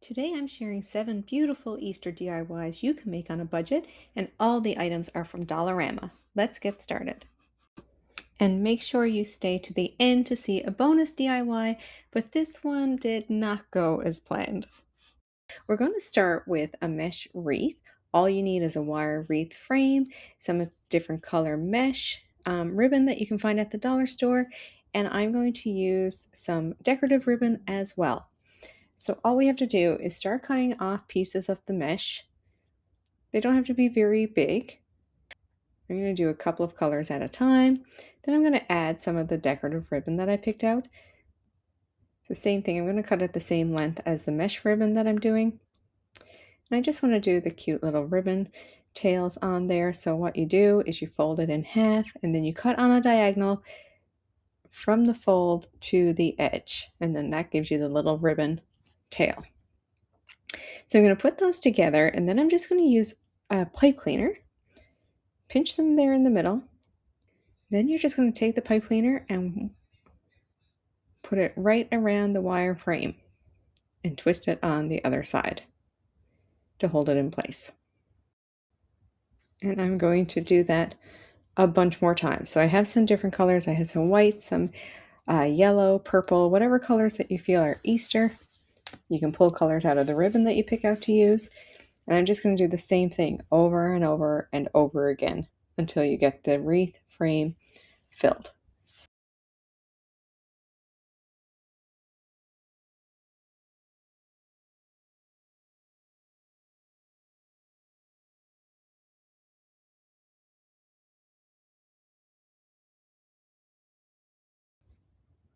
Today I'm sharing 7 beautiful Easter DIYs you can make on a budget, and all the items are from Dollarama. Let's get started. And make sure you stay to the end to see a bonus DIY, but this one did not go as planned. We're going to start with a mesh wreath. All you need is a wire wreath frame, some different color mesh ribbon that you can find at the dollar store, and I'm going to use some decorative ribbon as well. So all we have to do is start cutting off pieces of the mesh. They don't have to be very big. I'm going to do a couple of colors at a time. Then I'm going to add some of the decorative ribbon that I picked out. It's the same thing. I'm going to cut it the same length as the mesh ribbon that I'm doing. And I just want to do the cute little ribbon tails on there. So what you do is you fold it in half and then you cut on a diagonal from the fold to the edge. And then that gives you the little ribbon tail. So I'm going to put those together, and then I'm just going to use a pipe cleaner, pinch them there in the middle. Then you're just going to take the pipe cleaner and put it right around the wire frame and twist it on the other side to hold it in place. And I'm going to do that a bunch more times. So I have some different colors. I have some white, some yellow, purple, whatever colors that you feel are Easter. You can pull colors out of the ribbon that you pick out to use. And I'm just going to do the same thing over and over and over again until you get the wreath frame filled.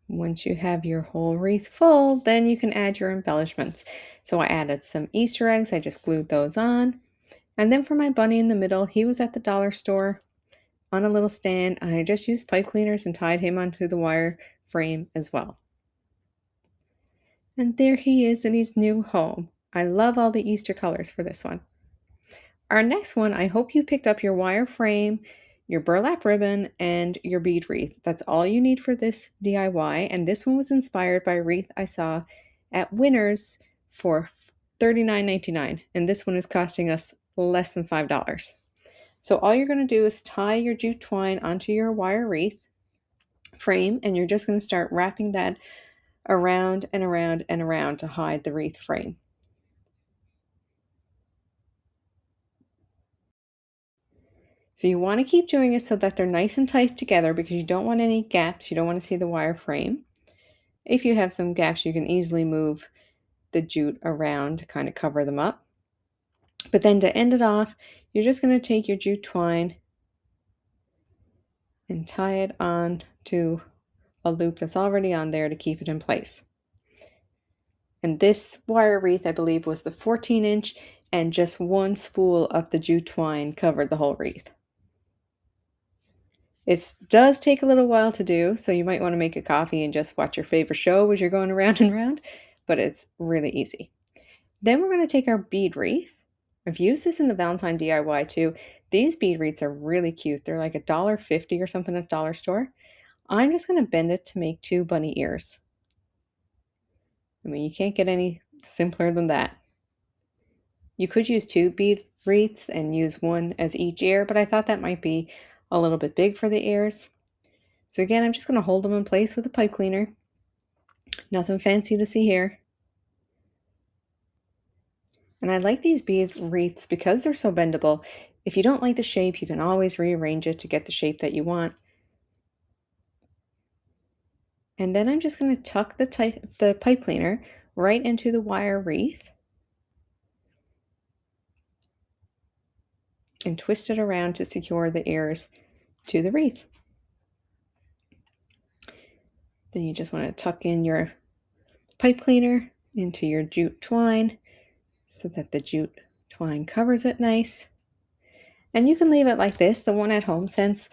Once you have your whole wreath full, then you can add your embellishments. So I added some Easter eggs. I just glued those on. And then for my bunny in the middle, he was at the dollar store on a little stand. I just used pipe cleaners and tied him onto the wire frame as well. And there he is in his new home. I love all the Easter colors for this one. Our next one, I hope you picked up your wire frame, your burlap ribbon, and your bead wreath. That's all you need for this DIY. And this one was inspired by a wreath I saw at Winners for $39.99. And this one is costing us less than $5. So all you're going to do is tie your jute twine onto your wire wreath frame, and you're just going to start wrapping that around and around and around to hide the wreath frame. So you want to keep doing it so that they're nice and tight together because you don't want any gaps. You don't want to see the wire frame. If you have some gaps, you can easily move the jute around to kind of cover them up. But then to end it off, you're just going to take your jute twine and tie it on to a loop that's already on there to keep it in place. And this wire wreath, I believe, was the 14-inch, and just one spool of the jute twine covered the whole wreath. It does take a little while to do, so you might want to make a coffee and just watch your favorite show as you're going around and around, but it's really easy. Then we're going to take our bead wreath. I've used this in the Valentine DIY too. These bead wreaths are really cute. They're like $1.50 or something at the dollar store. I'm just going to bend it to make 2 bunny ears. I mean, you can't get any simpler than that. You could use 2 bead wreaths and use one as each ear, but I thought that might be a little bit big for the ears. So again, I'm just going to hold them in place with a pipe cleaner. Nothing fancy to see here. And I like these bead wreaths because they're so bendable. If you don't like the shape, you can always rearrange it to get the shape that you want. And then I'm just going to tuck the pipe cleaner right into the wire wreath and twist it around to secure the ears to the wreath. Then you just want to tuck in your pipe cleaner into your jute twine so that the jute twine covers it nice. And you can leave it like this. The one at Home Sense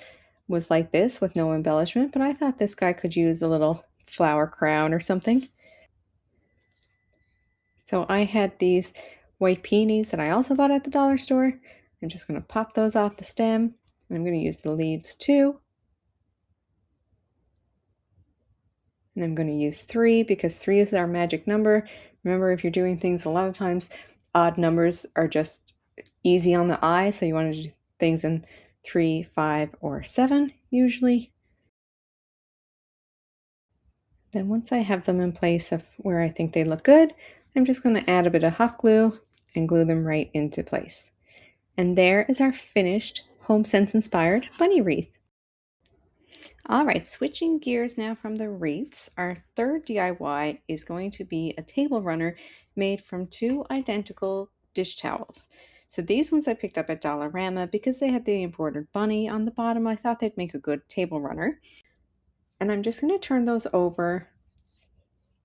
was like this with no embellishment, but I thought this guy could use a little flower crown or something. So I had these white peonies that I also bought at the dollar store. I'm just going to pop those off the stem. And I'm going to use the leaves too. And I'm going to use 3 because 3 is our magic number. Remember, if you're doing things, a lot of times odd numbers are just easy on the eye, so you want to do things in 3, 5, or 7 usually. Then once I have them in place of where I think they look good, I'm just going to add a bit of hot glue and glue them right into place. And there is our finished HomeSense inspired bunny wreath. All right, switching gears now from the wreaths, our third DIY is going to be a table runner made from 2 identical dish towels. So these ones I picked up at Dollarama because they had the embroidered bunny on the bottom. I thought they'd make a good table runner. And I'm just going to turn those over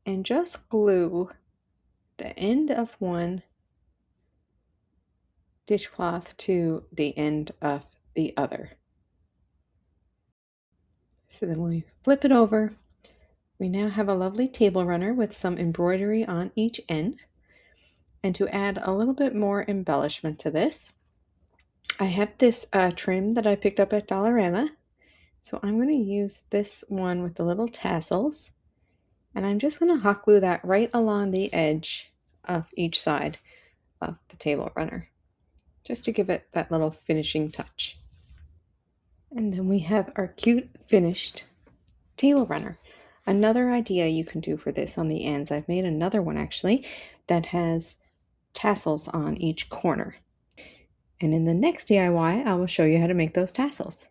and just glue the end of one dishcloth to the end of the other. So then when we flip it over, we now have a lovely table runner with some embroidery on each end. And to add a little bit more embellishment to this, I have this trim that I picked up at Dollarama. So I'm going to use this one with the little tassels. And I'm just going to hot glue that right along the edge of each side of the table runner, just to give it that little finishing touch. And then we have our cute finished table runner. Another idea you can do for this on the ends, I've made another one actually that has tassels on each corner. And in the next DIY, I will show you how to make those tassels.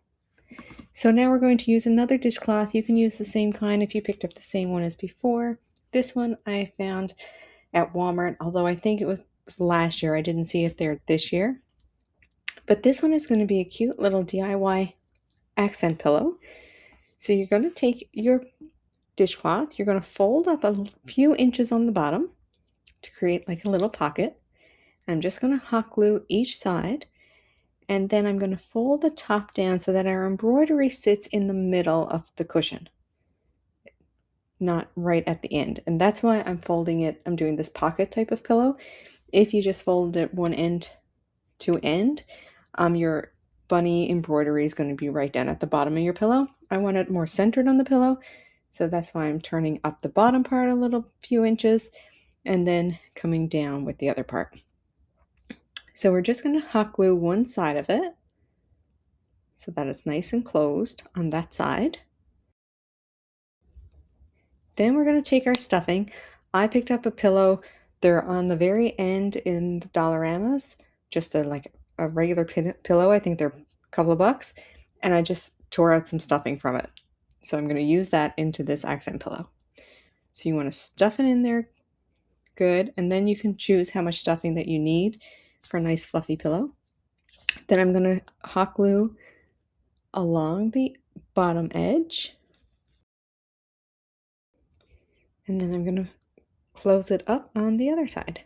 So now we're going to use another dishcloth. You can use the same kind if you picked up the same one as before. This one I found at Walmart, although I think it was last year. I didn't see it there this year. But this one is going to be a cute little DIY accent pillow. So you're going to take your dishcloth, you're going to fold up a few inches on the bottom to create like a little pocket. I'm just going to hot glue each side, and then I'm going to fold the top down so that our embroidery sits in the middle of the cushion, not right at the end. And that's why I'm folding it. I'm doing this pocket type of pillow. If you just fold it one end to end, your bunny embroidery is going to be right down at the bottom of your pillow. I want it more centered on the pillow, so that's why I'm turning up the bottom part a little few inches and then coming down with the other part. So we're just going to hot glue one side of it so that it's nice and closed on that side. Then we're going to take our stuffing. I picked up a pillow. They're on the very end in the Dollaramas, just like a regular pillow. I think they're a couple of bucks. And I just tore out some stuffing from it. So I'm going to use that into this accent pillow. So you want to stuff it in there good, and then you can choose how much stuffing that you need for a nice fluffy pillow. Then I'm going to hot glue along the bottom edge. And then I'm going to close it up on the other side.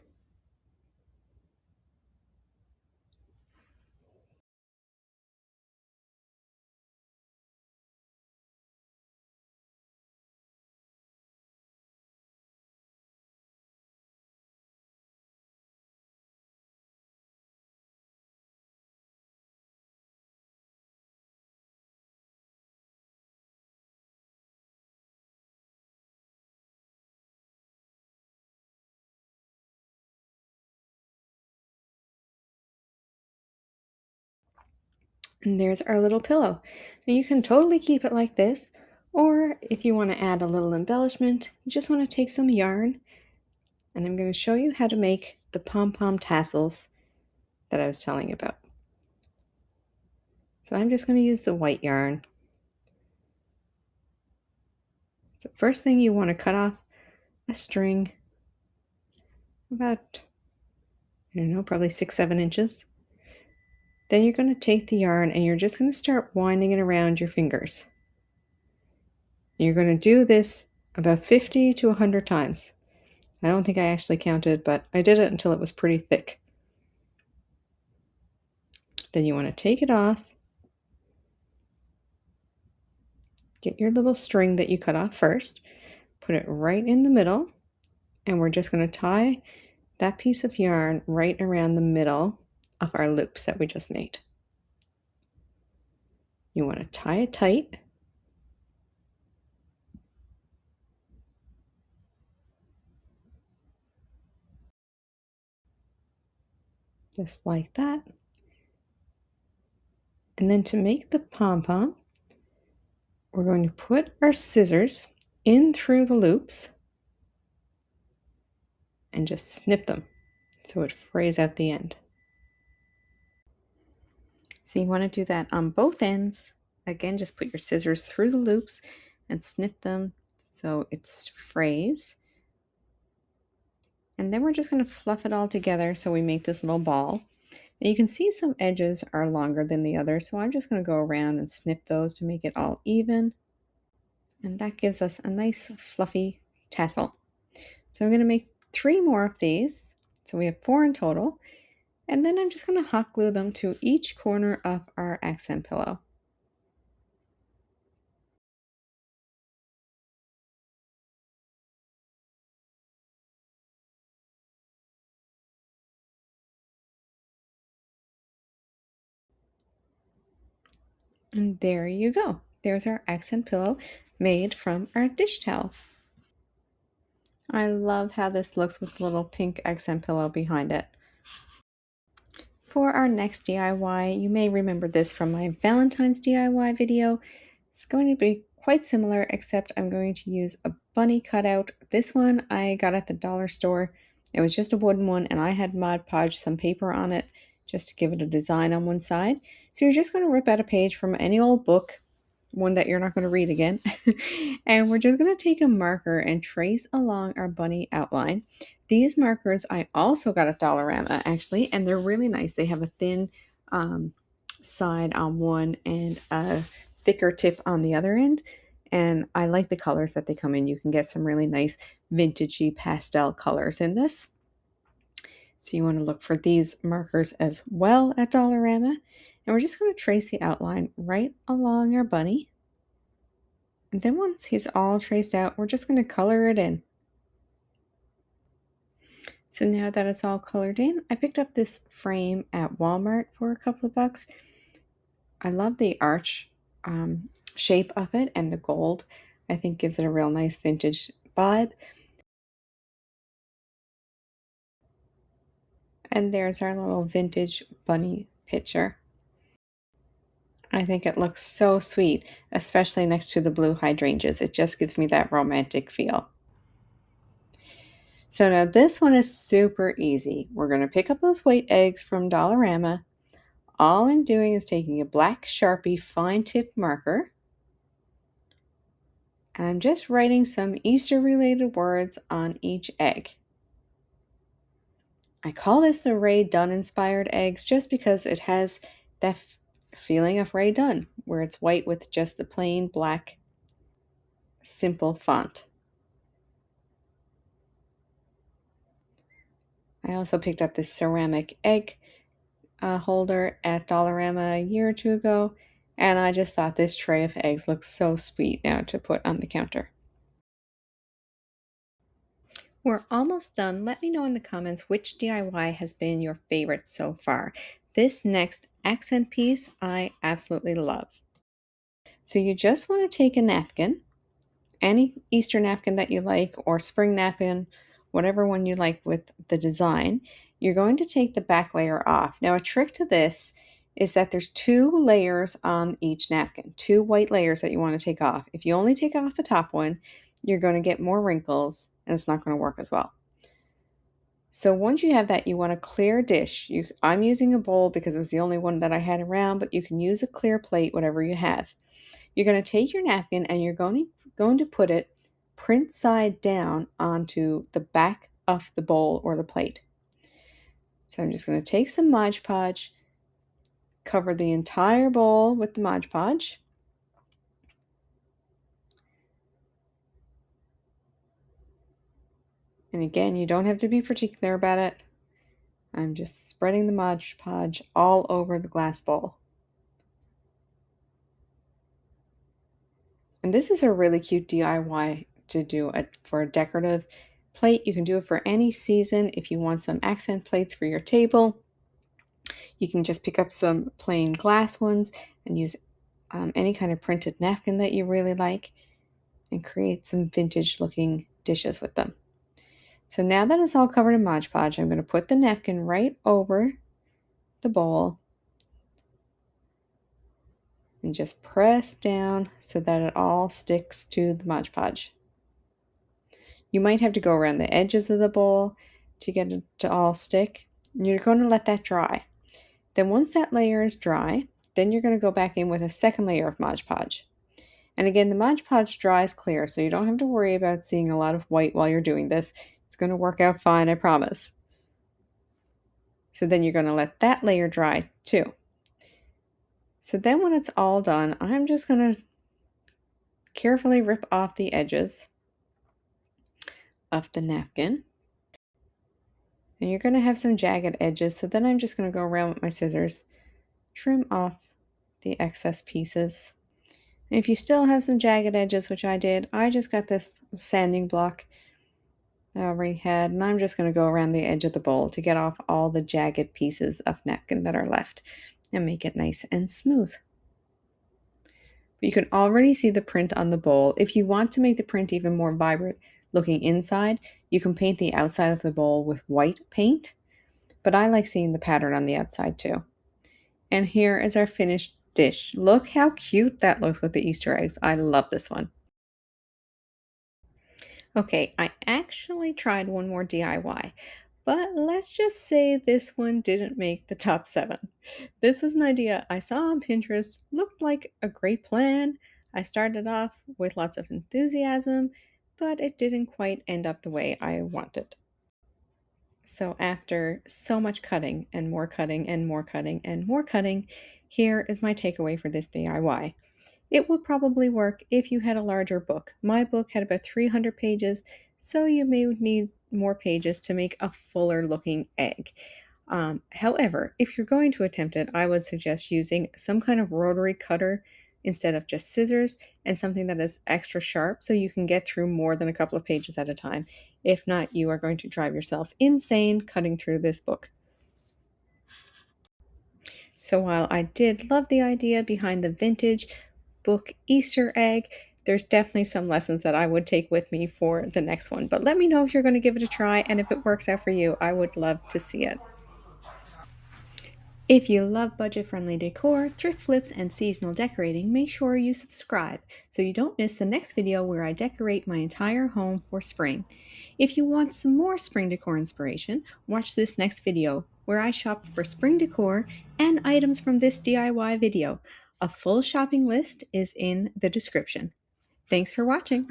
And there's our little pillow. Now you can totally keep it like this, or if you want to add a little embellishment, you just want to take some yarn, and I'm going to show you how to make the pom-pom tassels that I was telling you about. So I'm just going to use the white yarn. The first thing, you want to cut off a string about, I don't know, probably 6-7 inches. Then you're going to take the yarn and you're just going to start winding it around your fingers. You're going to do this about 50 to 100 times. I don't think I actually counted, but I did it until it was pretty thick. Then you want to take it off. Get your little string that you cut off first, put it right in the middle, and we're just going to tie that piece of yarn right around the middle of our loops that we just made. You want to tie it tight. just like that. And then to make the pom-pom, we're going to put our scissors in through the loops and just snip them so it frays out the end. So you want to do that on both ends. Again, just put your scissors through the loops and snip them so it frays. And then we're just going to fluff it all together so we make this little ball. And you can see some edges are longer than the others, so I'm just going to go around and snip those to make it all even. And that gives us a nice fluffy tassel. So I'm going to make 3 more of these. So we have 4 in total. And then I'm just going to hot glue them to each corner of our accent pillow. And there you go. There's our accent pillow made from our dish towel. I love how this looks with the little pink accent pillow behind it. For our next DIY, you may remember this from my Valentine's DIY video. It's going to be quite similar, except I'm going to use a bunny cutout. This one I got at the dollar store. It was just a wooden one, and I had Mod Podge some paper on it just to give it a design on one side. So you're just going to rip out a page from any old book, one that you're not going to read again, and we're just going to take a marker and trace along our bunny outline. These markers I also got at Dollarama actually, and they're really nice. They have a thin side on one and a thicker tip on the other end, and I like the colors that they come in. You can get some really nice vintagey pastel colors in this. So you want to look for these markers as well at Dollarama. And we're just going to trace the outline right along our bunny. And then once he's all traced out, we're just going to color it in. So now that it's all colored in, I picked up this frame at Walmart for a couple of bucks. I love the arch shape of it, and the gold I think gives it a real nice vintage vibe. And there's our little vintage bunny picture. I think it looks so sweet, especially next to the blue hydrangeas. It just gives me that romantic feel. So now this one is super easy. We're going to pick up those white eggs from Dollarama. All I'm doing is taking a black Sharpie fine tip marker, and I'm just writing some Easter related words on each egg. I call this the Ray Dunn inspired eggs just because it has that feeling of Ray Dunn, where it's white with just the plain black simple font. I also picked up this ceramic egg holder at Dollarama a year or two ago, and I just thought this tray of eggs looks so sweet now to put on the counter. We're almost done. Let me know in the comments which DIY has been your favorite so far. This next accent piece I absolutely love. So you just want to take a napkin, any Easter napkin that you like, or spring napkin, whatever one you like with the design. You're going to take the back layer off. Now a trick to this is that there's 2 layers on each napkin, 2 white layers that you want to take off. If you only take off the top one, you're going to get more wrinkles and it's not going to work as well. So once you have that, you want a clear dish. I'm using a bowl because it was the only one that I had around, but you can use a clear plate, whatever you have. You're going to take your napkin and you're going to put it print side down onto the back of the bowl or the plate. So I'm just going to take some Mod Podge, cover the entire bowl with the Mod Podge. And again, you don't have to be particular about it. I'm just spreading the Mod Podge all over the glass bowl. And this is a really cute DIY to do for a decorative plate. You can do it for any season. If you want some accent plates for your table, you can just pick up some plain glass ones and use any kind of printed napkin that you really like and create some vintage looking dishes with them. So now that it's all covered in Mod Podge, I'm going to put the napkin right over the bowl and just press down so that it all sticks to the Mod Podge. You might have to go around the edges of the bowl to get it to all stick. And you're going to let that dry. Then once that layer is dry, then you're going to go back in with a second layer of Mod Podge. And again, the Mod Podge dries clear, so you don't have to worry about seeing a lot of white while you're doing this. It's going to work out fine, I promise. So then you're going to let that layer dry too. So then when it's all done, I'm just going to carefully rip off the edges of the napkin. And you're going to have some jagged edges, so then I'm just going to go around with my scissors, trim off the excess pieces. And if you still have some jagged edges, which I did, I just got this sanding block that I already had, and I'm just going to go around the edge of the bowl to get off all the jagged pieces of napkin that are left and make it nice and smooth. But you can already see the print on the bowl. If you want to make the print even more vibrant looking inside, you can paint the outside of the bowl with white paint, but I like seeing the pattern on the outside too. And here is our finished dish. Look how cute that looks with the Easter eggs. I love this one. Okay, I actually tried one more DIY, but let's just say this one didn't make the top 7. This was an idea I saw on Pinterest, looked like a great plan. I started off with lots of enthusiasm, but it didn't quite end up the way I wanted. So after so much cutting and more cutting and more cutting and more cutting, here is my takeaway for this DIY. It would probably work if you had a larger book. My book had about 300 pages, so you may need more pages to make a fuller looking egg. However, if you're going to attempt it, I would suggest using some kind of rotary cutter instead of just scissors, and something that is extra sharp so you can get through more than a couple of pages at a time. If not, you are going to drive yourself insane cutting through this book. So while I did love the idea behind the vintage book Easter egg, there's definitely some lessons that I would take with me for the next one. But let me know if you're going to give it a try, and if it works out for you, I would love to see it. If you love budget-friendly decor, thrift flips, and seasonal decorating, make sure you subscribe so you don't miss the next video where I decorate my entire home for spring. If you want some more spring decor inspiration, watch this next video where I shopped for spring decor and items from this DIY video. A full shopping list is in the description. Thanks for watching.